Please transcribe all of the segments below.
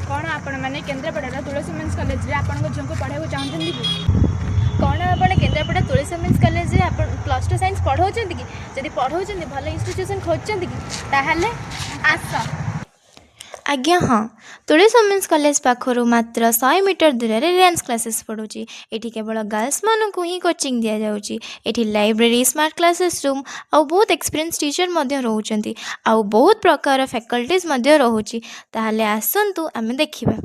कौन आपण मैंने केन्द्रापड़ा तुलसी मेन्स कॉलेज रे आपण झील को पढ़ाई चाहते कि कौन आप केन्द्रापड़ा तुलसी मेन्स कॉलेज रे +2 साइंस पढ़ाऊँ कि जब पढ़ाऊँ भल इंस्टीट्यूशन खोजुं कि ताहले आस आज्ञा हाँ तुलसी वुमेन्स कॉलेज पाखर मात्र 100 मीटर दूर रे डांस क्लासेस पढ़ुची। एठी केवल गर्ल्स मानू ही कोचिंग दि जाउची। एठी लाइब्रेरी स्मार्ट क्लासेस रूम आउ बहुत एक्सपीरियंस टीचर मध्य रहउचंती आउ बहुत प्रकार फैकल्टीज मध्य रहउची। ताहले आसंतु आमे देखिबा।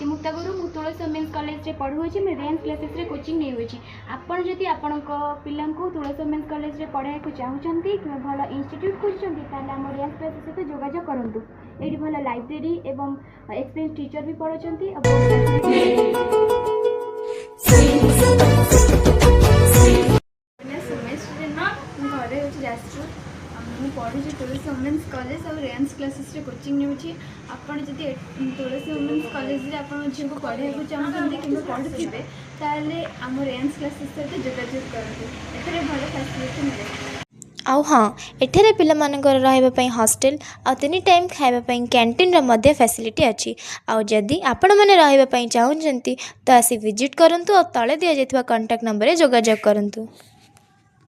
मुक्ता गुरु मु तुलसी वुमेन्स कॉलेज रे पढ़ुची मैं डांस क्लासेस रे कोचिंग नेउची। आपण जदि आपण पिला तुलसी वुमेन्स कॉलेज रे पढ़ाई को चाहूचंती कि भल इंस्टीट्यूट खोजचंती ताले हम डांस क्लासेस सहित जोगाजोग करंतु। एठी भल लाइब्रेरी एवं एक्सपीरियंस टीचर भी पढ़ाचंती। पढ़ुची तुलसी वुमेन्स कॉलेज और डांस क्लासेस रे कोचिंग नेउची। आपण जदि तुलसी वुमेन्स कॉलेज रे आपण झील को पढ़ाई को चाहते कि पढ़ुवे ताले आम डांस क्लासेस सहित जोगाजोग करते। एथरे भल फैसिलिटी मिले। आउ हाँ एठेरे पिला मानकर रहिबा हॉस्टल आ 3 टाइम खाइबा कैंटीन रे फैसिलिटी अच्छी। आउ जदि आपण माने रहिबा चाहूचंती तो आसी विजिट करंतु और तले दिया जायतिबा कांटेक्ट नंबर रे जोगाजोग करंतु।